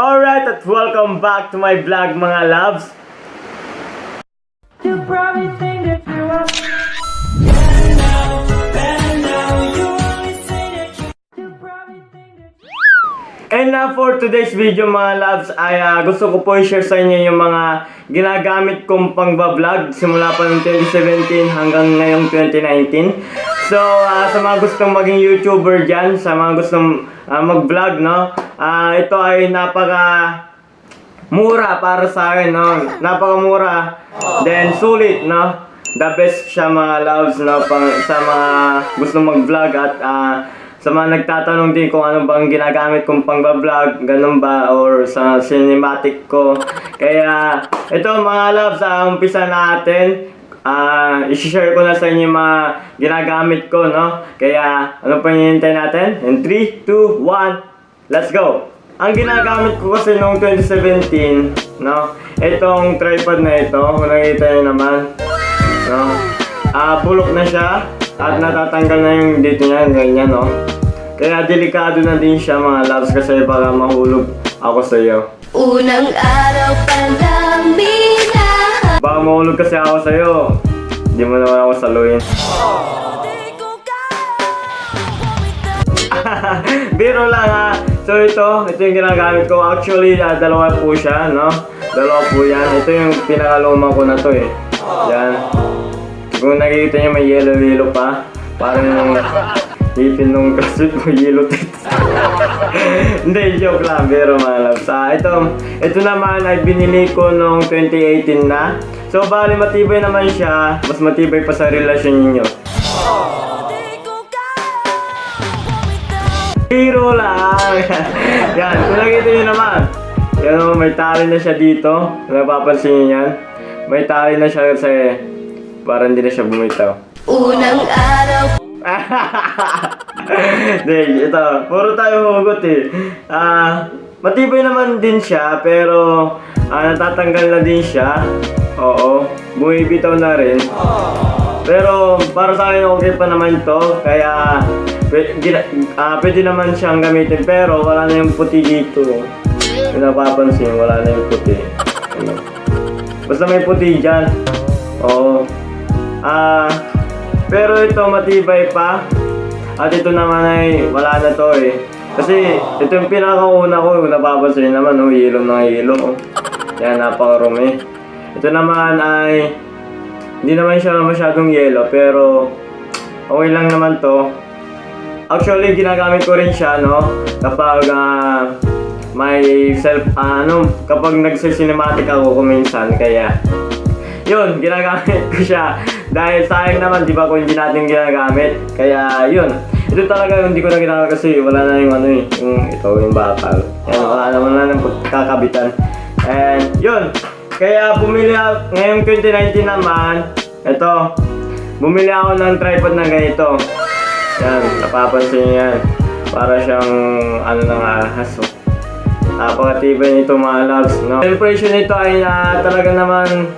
Alright, at welcome back to my vlog mga loves. You probably think that you are. And for today's video mga loves ay gusto ko po i-share sa inyo yung mga ginagamit kong pang-vlog simula pa noong 2017 hanggang ngayong 2019. So sa mga gustong maging YouTuber dyan, sa mga gustong mag-vlog, no? Ito ay mura para sa akin, no? Napakamura. Then sulit, no? The best siya mga loves, no? Sa mga gustong mag-vlog at sa mga nagtatanong din kung ano bang ginagamit kong pang-vlog, ganun ba, or sa cinematic ko. Kaya, ito mga loves, umpisa natin. I-share ko na sa inyo yung mga ginagamit ko, no? Kaya, ano pa hinihintay natin? In 3, 2, 1, let's go! Ang ginagamit ko kasi noong 2017, no? Itong tripod na ito, kung nakita nyo naman, no? Bulok na siya. At natatanggal na yung dito niya, ganyan, no? Kaya delikado na din siya mga loves kasi baka mahulog ako sa iyo. Unang araw pa lang minahal. Baka mahulog kasi ako sa iyo. Hindi mo naman ako saluhin. Biro lang ha. So ito yung ginagamit ko. Actually, dalawa po siya, no? Dalawa po yan. Ito yung pinakaluma ko na to eh. Yan. Kung nakikita niyo may yellow pa, parang yung ipin nung CrossFit mo yellow teeth. Hindi, joke lang, pero mga loves. Ito naman ay binili ko noong 2018 na. So bali matibay naman siya, mas matibay pa sa relasyon ninyo. Biro lang. Yan, kung nakikita niyo naman, yan, may tali na siya dito. Napapansin niyo yan? May tali na siya kasi para hindi na siya bumitaw. Unang araw. Hindi, ito. Puro tayo hugot eh. Matibay naman din siya, pero natatanggal na din siya. Oo. Bumibitaw na rin. Pero para sa akin okay pa naman ito. Kaya pwede naman siyang gamitin. Pero wala na yung puti dito. Kung napapansin, wala na yung puti. Ano. Basta may puti dyan. Oo. Pero ito matibay pa. At ito naman ay wala na to eh. Kasi ito yung pinakauna ko. Kung napapansin naman, yellow na yellow. Yan, napakarumi. Ito naman ay hindi naman siya masyadong yellow, pero okay lang naman to. Actually, ginagamit ko rin siya, no? Kapag may kapag nagsisinematic ako kuminsan, kaya yun, ginagamit ko siya. Dahil sayang naman, di ba, kung hindi natin ginagamit. Kaya, yun. Ito talaga hindi ko na ginagamit kasi wala na yung yung bakal. Yan, wala naman na ng kakabitan. And, yun. Kaya, bumili ako, ngayong 2019 naman, ito, bumili ako ng tripod na ganito. Yan, napapansin niyo yan. Para siyang, ahas. Napakatibay nito mga loves, no? The impression nito ay talaga naman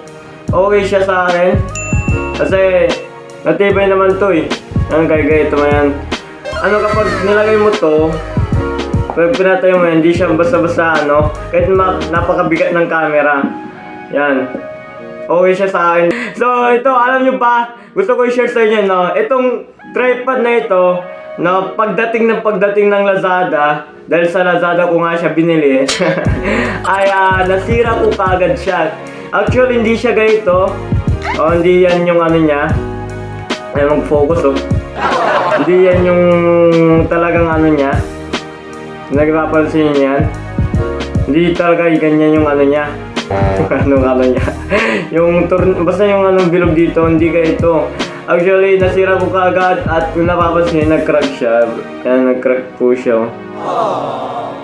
okay siya sa akin. Kasi natibay naman to eh. Kaya ito mo yan. Kapag nilagay mo to, pag pinatay mo yan, hindi siya basta-basta kahit napakabigat ng camera. Yan. Okay siya sa akin. So ito, alam nyo ba, gusto ko i-share sa inyo, no? Itong tripod na ito, no, pagdating ng Lazada, dahil sa Lazada ko nga siya binili, ay nasira ko kagad siya. Actually, hindi siya ganito. Hindi yan yung niya. Ay, mag-focus, Hindi yan yung talagang niya. Nagpapansin niyo yan. Hindi talaga ganyan yung niya. niya. Basta yung bilog dito, hindi ganito. Actually, nasira ko kaagad at kung napapansin niyo, nag-crack siya. Yan, nag-crack po siya.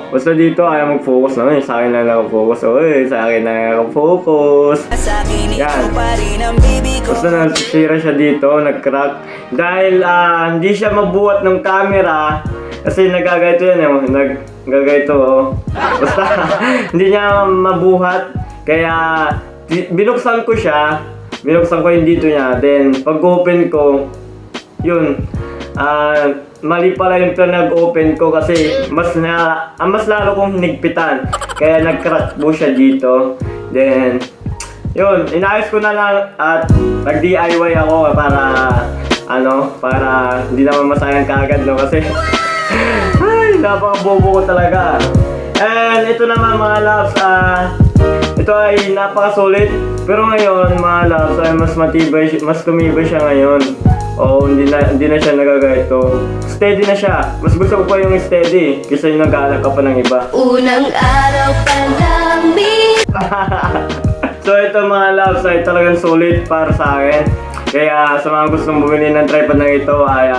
Basta dito ayaw mag-focus naman. Sa akin lang nakafocus. Sa akin lang nakafocus. Yan. Basta nasira siya dito, nag-crack. Dahil hindi siya mabuhat ng camera. Kasi nagagayto yan nagagayto. Basta hindi niya mabuhat. Kaya binuksan ko siya. Binuksan ko yung dito niya. Then pag open ko, yun. Mali pala yung nag-open ko kasi mas lalo kong hinigpitan. Kaya nag-crack po siya dito. Then, yun, inayos ko na lang at nag-DIY ako para hindi naman masayang kaagad, no? Kasi, ay, napaka-bobo ko talaga. And ito naman mga loves, ito ay napakasulit. Pero ngayon mga loves ay mas matibay, mas tumibay siya ngayon. Oo, hindi na siya nagaganito. Steady na siya. Mas gusto ko pa yung steady kaysa yung nag-aalak ka pa ng iba. Unang araw pa lang So ito mga loves ay talagang solid para sa akin. Kaya sa mga gustong bumili ng tripod na ito ay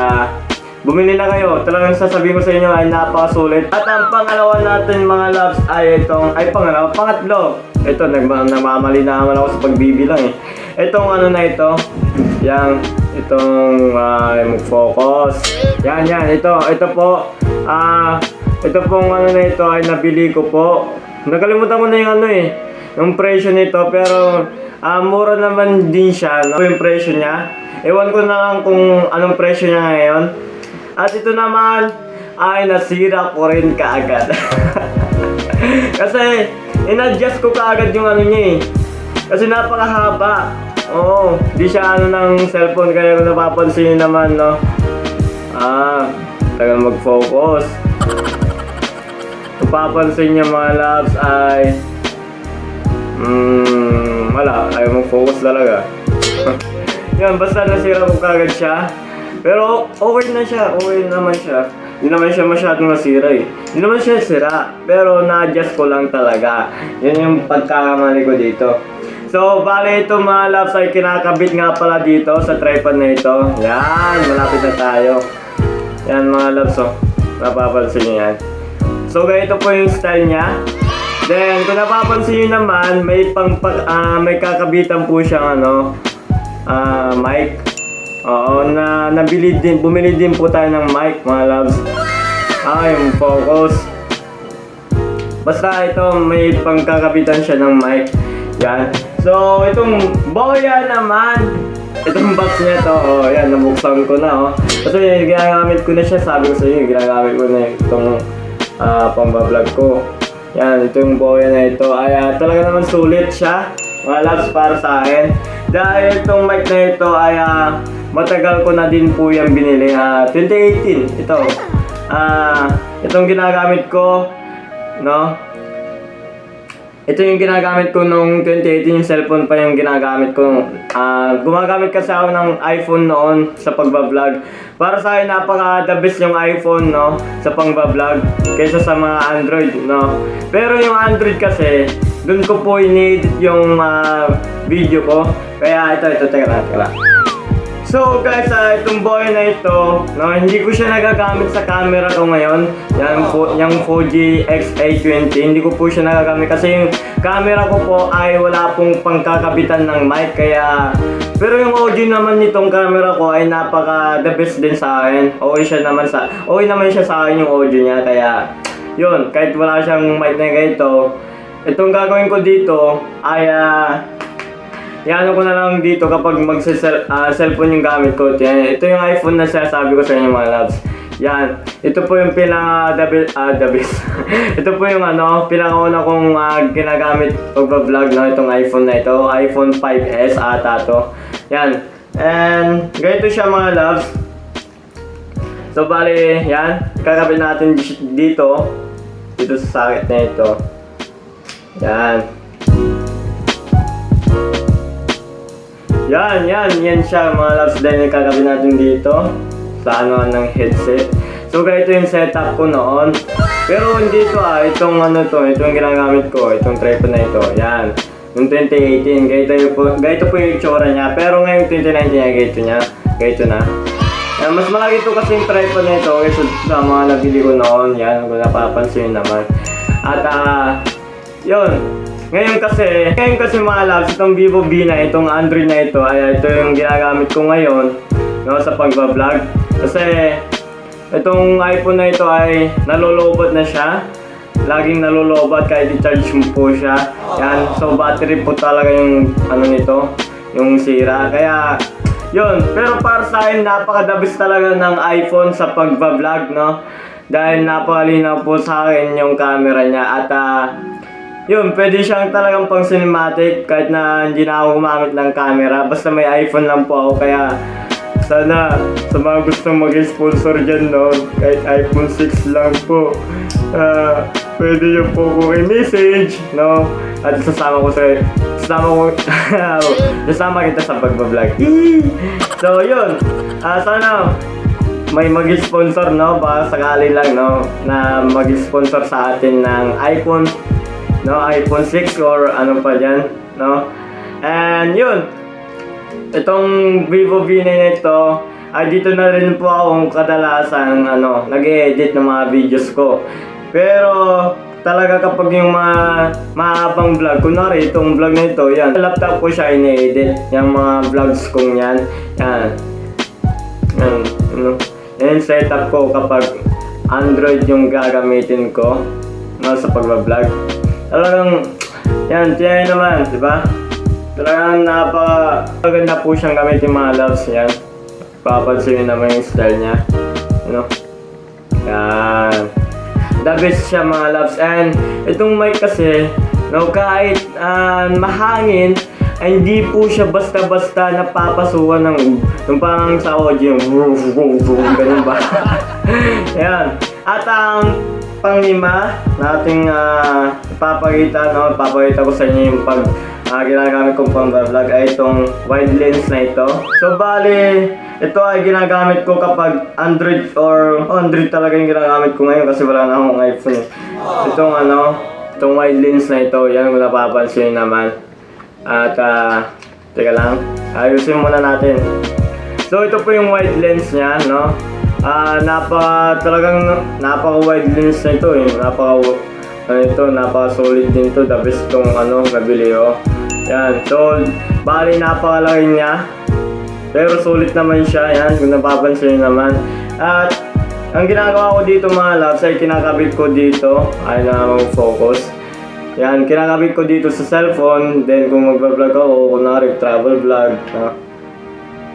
bumili na kayo. Talagang sasabihin ko sa inyo ay napakasulit. At ang pangalawa natin mga loves ay pangatlo. Ito, nagmamali na naman ako sa pagbibilang eh. Itong na ito. Itong mag-focus. Yan, ito po. Ito pong na ito ay nabili ko po. Nakalimutan ko na yung presyo nito, pero mura naman din siya, no? Yung presyo niya. Ewan ko na lang kung anong presyo niya ngayon. At ito naman ay nasira ko rin kaagad. Kasi in-adjust ko kaagad yung niya eh. Kasi napakahaba. Oo, di siya ng cellphone, kaya kung napapansin naman, no? Tagal mag-focus. Kung papansin niya mga loves ay wala, ayaw mag-focus talaga. Yan, basta nasira ko kagad siya. Pero okay naman siya. Hindi naman siya masyadong nasira eh. Hindi naman siya sira, pero na-adjust ko lang talaga. Yan yung pagkakamali ko dito. So, bale ito mga loves ay kinakabit nga pala dito sa tripod na ito. Yan, malapit na tayo. Yan mga loves, napapansin niyo yan. So, ganito po yung style niya. Then, kung napapansin niyo naman, may kakabitan po siyang mic. Oo, bumili din po tayo ng mic mga loves. Yung focus. Basta ito, may pangkakabitan siya ng mic. Yan. So, itong boya naman, itong box niya to, yan, nabuksan ko na, Kasi ginagamit ko na siya, sabi ko sa inyo, ginagamit ko na itong pang-vlog ko. Yan, itong boya na ito, ay talaga naman sulit siya, mga loves, para sa akin. Dahil itong mic na ito ay matagal ko na din po yung binili, 2018, ito. Itong ginagamit ko, no? Ito yung ginagamit ko nung 2018, yung cellphone pa yung ginagamit ko. Gumagamit kasi ako ng iPhone noon sa pagbablog. Para sa akin, napaka-the best yung iPhone, no? Sa pangbablog kaysa sa mga Android, no? Pero yung Android kasi, dun ko po in-edit yung video ko. Kaya ito, teka lang. So guys, itong boy na ito, no, hindi ko siya nagagamit sa camera ko ngayon. Yung Fuji X-A20, hindi ko po siya nagagamit kasi yung camera ko po ay wala pong pangkakabitan ng mic. Pero yung audio naman nitong camera ko ay napaka the best din sa akin. Okay naman siya sa akin yung audio niya. Kaya yun, kahit wala siyang mic na ganito, itong gagawin ko dito ay yan ko na lang dito kapag cellphone yung gamit ko. Yan, ito yung iPhone na sinasabi ko sa inyo mga loves. Yan, ito po yung the best. Ito po yung pinakauna kong ginagamit pag-vlog, no? Itong iPhone na ito, iPhone 5S ata to. Yan, and ganito siya mga loves. So bali, yan, kakabit natin dito sa socket na ito. Yan. Yan siya mga loves, dahil kakabit natin dito sa ng headset. So ganito yung setup ko noon. Pero dito itong itong ginagamit ko, itong tripod na ito. Yan. Noong 2018, ganito po yung itsura niya. Pero ngayong 2019, ganito na. Yan, mas malaki ito kasi yung tripod na ito kaysa sa mga nabili ko noon. Yan, kung napapansin naman. At yun. Ngayon kasi mga loves, itong Vivo V na itong Android na ito ay ito yung ginagamit ko ngayon, no, sa pagbablog. Kasi itong iPhone na ito ay nalolobat na siya. Laging nalolobat kahit i-charge mo po siya. Yan, so battery po talaga yung nito, yung sira. Kaya yun, pero para sa akin napaka-the best talaga ng iPhone sa pagbablog, no? Dahil napakalinaw po sa akin yung camera niya at yun, pwede siyang talagang pang cinematic kahit na hindi na ako gumamit ng camera. Basta may iPhone lang po ako, kaya sana sa mga gustong mag-sponsor dyan, no, kahit iPhone 6 lang po, pwede nyo po kong i-message, no, at sasama kita sa pagbablog. So yun, sana may mag-sponsor, no, baka sakali lang, no, na mag-sponsor sa atin ng iPhone, no, iPhone 6 or ano pa dyan, no. And yun, itong Vivo V9 na ito, ay dito na rin po akong kadalasan nag-edit ng mga videos ko. Pero talaga kapag yung mga mahabang vlog, kunwari itong vlog na ito, yan, laptop ko siya ine-edit, yung mga vlogs kong yan, yan, yan setup ko kapag Android yung gagamitin ko, no, sa pagbablog. Talagang yan, tiyan naman, di ba? Talagang napakaganda po siyang gamitin, mga loves. Yan, papansin naman yung style niya, yan, the best siya, mga loves. And itong mic kasi, no, kahit mahangin, ay hindi po siya basta-basta napapasukan ng parang sa audio, ganun ba? Yan. At ang panglima nating papakita ko sa inyo yung ginagamit kong pang-vlog ay itong wide lens na ito. So bali, ito ay ginagamit ko kapag Android Android talaga yung ginagamit ko ngayon kasi wala na akong iPhone eh. Itong wide lens na ito, yan kung napapansin naman. At teka lang, ayusin muna natin. So ito po yung wide lens niya, no? Napaka wide lens na ito eh. Napaka solid din to. The best tong nabili ko. Yan. So bali napakalaki niya, pero solid naman siya. Yan, kung napapansin naman. At ang ginagawa ko dito, mga loves, ay kinakabit ko dito. Ay na focus. Yan, kinakabit ko dito sa cellphone. Then kung magbablog ako, kunwari travel vlog,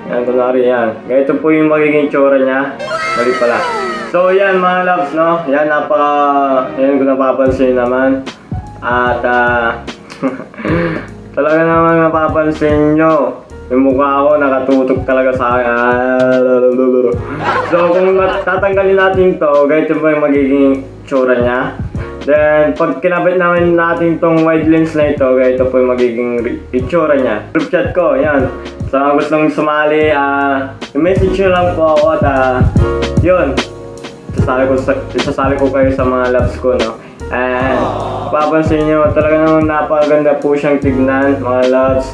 yan, kunwari yan. Ganito po yung magiging tsura niya. Mali pala. So yan, mga loves, no? Yan, yan kung napapansin naman. At talaga naman napapansin nyo, yung mukha ko nakatutok talaga sa akin. So kung tatanggalin natin to, ganito po yung magiging tsura niya. Then, pag kinabit namin natin tong wide lens na ito, ganito po yung magiging itsura niya. Group chat ko, yan. So, kung gustong sumali, message nyo lang po ako at yun. Isasali ko kayo sa mga labs ko, no? And, papansin nyo, talaga naman napakaganda po siyang tignan, mga labs.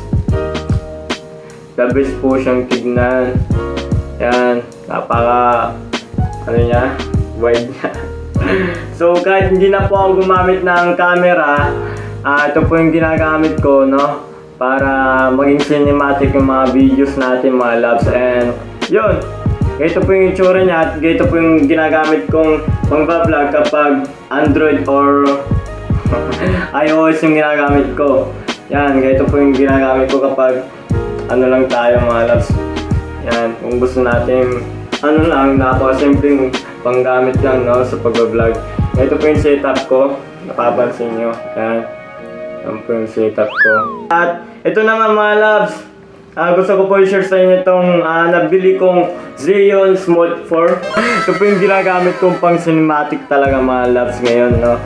The best po siyang tignan. Yan, wide niya. So kahit hindi na po ako gumamit ng camera, ito po yung ginagamit ko, no, para maging cinematic yung mga videos natin, mga loves. And yun, ganito po yung itsura niya at ganito po yung ginagamit kong pang-vlog kapag Android or iOS yung ginagamit ko. Yan, ganito po yung ginagamit ko kapag lang tayo, mga loves. Yan, kung gusto natin napakasimpleng panggamit lang, no, sa pag-vlog. Ito po yung setup ko, napapansin nyo. Yan po yung setup ko. At ito naman, mga loves, gusto ko po i-share sa inyo itong nabili kong Xeon Smooth 4. Ito po yung ginagamit kong pang cinematic talaga, mga loves, ngayon, no.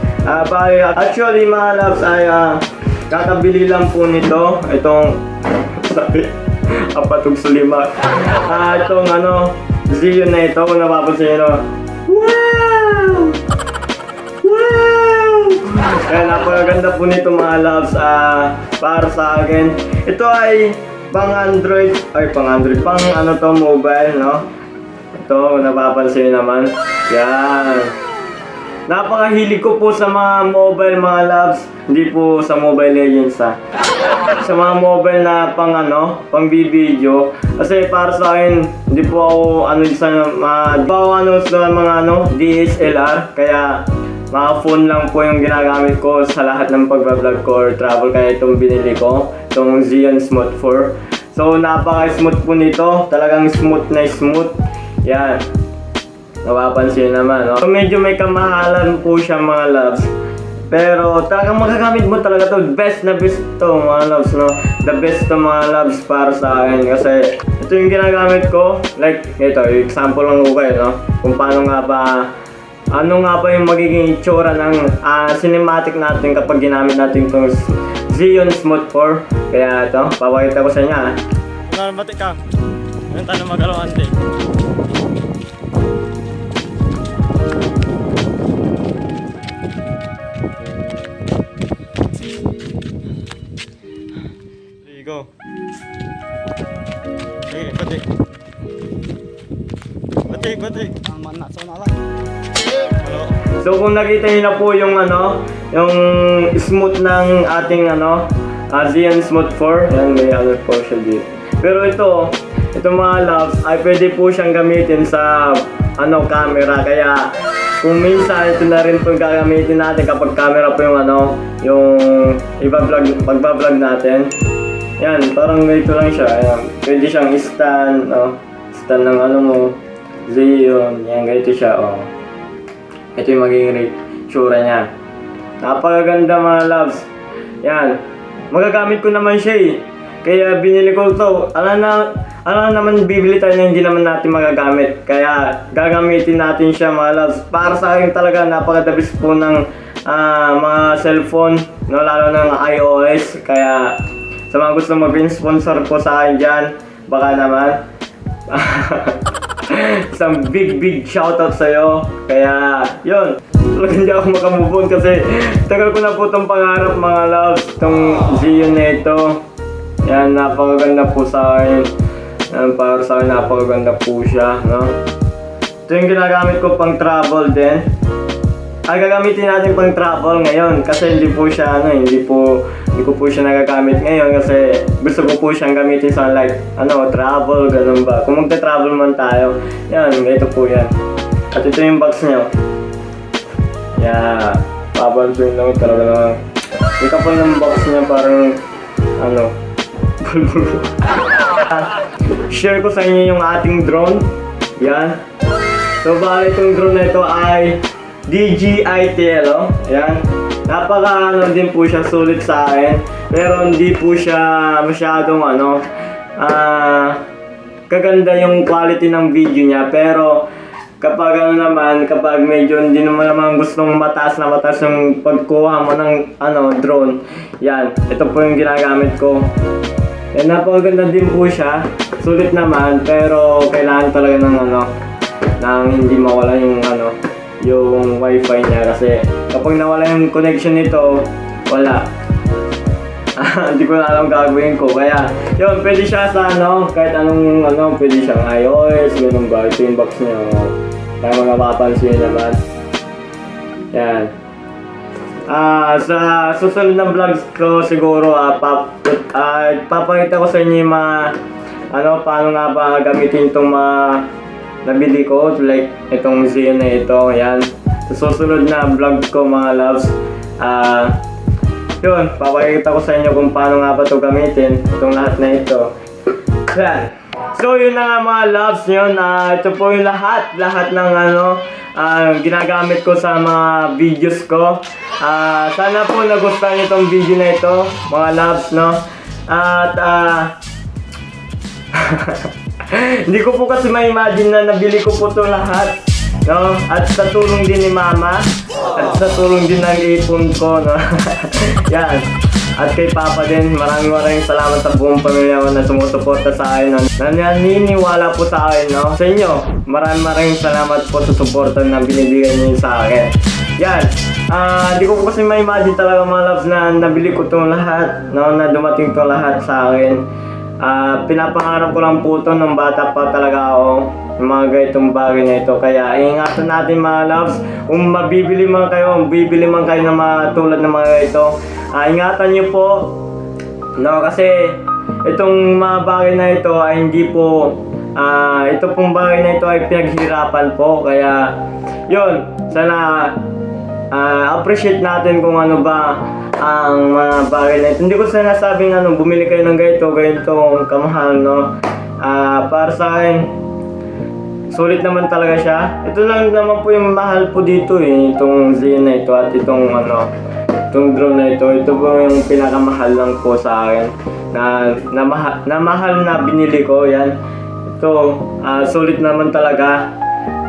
Actually, mga loves, ay kakabili lang po nito. Itong apatog sulima. Itong Xeon na ito, kung napapansin nyo. Wow! Wow! Kaya napakaganda po nito, mga loves, para sa akin. Ito ay pang mobile, no? Ito, kung napapansin naman. Yan. Napakahilig ko po sa mga mobile, mga loves. Hindi po sa Mobile Legends, sa mga mobile na pang video. Kasi para sa akin, hindi po ako sa mga DSLR. Kaya mga phone lang po yung ginagamit ko sa lahat ng pagbablog ko or travel. Kaya itong binili ko, itong Xeon Smooth 4. So napaka-smooth po nito. Talagang smooth na smooth. Yan. Napapansin naman, no? So medyo may kamahalan po siya, mga loves. Pero talagang magagamit mo talaga to. Best na best to mga loves, no? The best to mga loves para sa akin. Kasi ito yung ginagamit ko. Like, ito, example lang ko kayo, no? Kung paano nga ba, ano nga ba yung magiging itsura ng cinematic natin kapag ginamit natin itong Xeon Smooth 4. Kaya ito, papakita ko sa inyo, Mati ka. Anong tanong magalawan din? There you go. Sige, bati. Bati. Ang manat sa nalang. Hello. So kung nakita niyo na po yung yung smooth ng ating Xeon Smooth 4, yan may po siya dito. Pero ito mga loves ay pwede po siyang gamitin sa camera, kaya kung minsan ito na rin po gagamitin natin kapag camera po yung pagbablog natin. Yan, parang ganito lang siya. Ayan. Pwede siyang stand, stand ng mo, Xeon, yan, ganito siya, Ito yung magiging tsura niya. Napakaganda mga loves. Yan. Magagamit ko naman siya eh. Kaya binili ko to. Alam naman bibili tayo na hindi naman natin magagamit. Kaya gagamitin natin siya mga loves. Para sa akin talaga napakadabis po ng mga cellphone, lalo ng iOS. Kaya sa mga gusto mag-sponsor po sa akin dyan, baka naman. Isang big shoutout sa'yo. Kaya yun, talagang hindi ako makamove on kasi tagal ko na po itong pangarap mga loves, itong Xeon na ito. Yan, napakaganda po sa akin. Yan, para sa akin napakaganda po siya, no? Ito yung ginagamit ko pang travel din. Ay, gagamitin natin pang travel ngayon kasi hindi ko po siya nagagamit ngayon kasi gusto ko po siyang gamitin sa travel, ganun ba. Kung magta-travel man tayo, yan, ito po yan. At ito yung box niya. Yeah, papansin lang talaga naman. Yung kapal ng box niya parang, share ko sa inyo yung ating drone. Yan. So, bali itong drone na ito ay DJI Tello. Yan. Napaka din po siya, sulit sa akin. Pero hindi po siya masyadong kaganda yung quality ng video niya. Pero kapag kapag medyo hindi naman gustong mataas yung pagkuha mo ng drone. Yan. Ito po yung ginagamit ko. Yan, napakaganda din po siya. Sulit naman, pero kailangan talaga ng hindi mawala yung wifi niya kasi kapag nawala yung connection nito, wala. Hindi ko na alam gagawin ko. Kaya, yun, pwede siya sa kahit anong pwede siyang iOS, ganun ba. Ito yung box niya. Kaya mga mapapansin naman. Yan. Sa susunod na vlogs ko siguro papakita ko sa inyo yung mga paano nga ba gamitin itong mga nabili ko, like itong Xeon na ito. Yan. Sa susunod na vlog ko mga loves, yun, papakita ko sa inyo kung paano nga ba ito gamitin itong lahat na ito. Yan. So yun na nga mga loves, yun, ito po yung lahat ng ginagamit ko sa mga videos ko. Sana po nagustuhan niyo itong video na ito mga loves, no? At hindi ko po kasi ma-imagine na nabili ko po ito lahat, no? At sa tulong din ni mama at sa tulong din ng ipon ko, no? Yan. At kay Papa din, maraming salamat sa buong pamilya ko na sumusuporta sa akin, na naniniwala po sa akin, no? Sa inyo, maraming salamat po sa suporta na binibigyan niyo sa akin. Yan. Di ko po kasi ma-imagine talaga mga loves na nabili ko itong lahat, no? Na dumating itong lahat sa akin. Pinapangarap ko lang po ito nung bata pa talaga ako, yung mga ganitong bagay na ito. Kaya ingatan natin mga loves, kung bibili man kayo ng mga tulad ng mga ito, ingatan nyo po, no? Kasi itong mga bagay na ito ay hindi po, ito pong bagay na ito ay pinaghirapan po. Kaya yun, sana appreciate natin kung ano ba ang mga bagay na ito. Hindi ko sinasabing bumili kayo ng ganito kamahal, no? Para sa akin, sulit naman talaga siya. Ito lang naman po yung mahal po dito eh, itong Zin na ito at itong itong drone na ito. Ito po yung pinakamahal lang po sa akin na mahal na binili ko. Yan. Ito, sulit naman talaga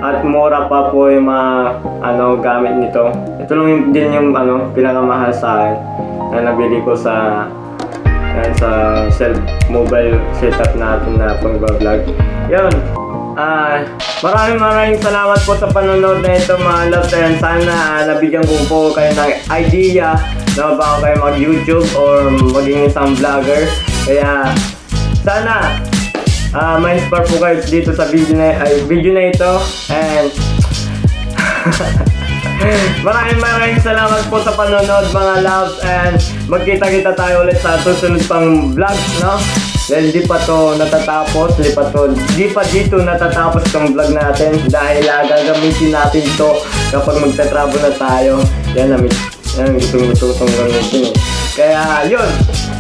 at mura pa po yung mga gamit nito. Ito lang din yung pinakamahal sa akin na nabili ko sa mobile setup natin na pag-vlog. Yun. Maraming salamat po sa panonood na ito mga loves, and sana nabigyan ko po kayo ng idea na bago kayo mag-YouTube or maging isang vlogger. Kaya sana ma-inspire po kayo dito sa video na ito, and maraming salamat po sa panonood mga loves, and magkita-kita tayo ulit sa susunod pang vlog, no? Dahil di pa dito natatapos tong vlog natin, dahil gagamitin natin to kapag magta-travel na tayo. Yan gusto itong gamitin eh. Kaya yun,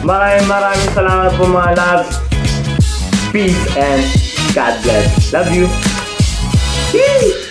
maraming salamat po mga loves. Peace and God bless. Love you. Yee!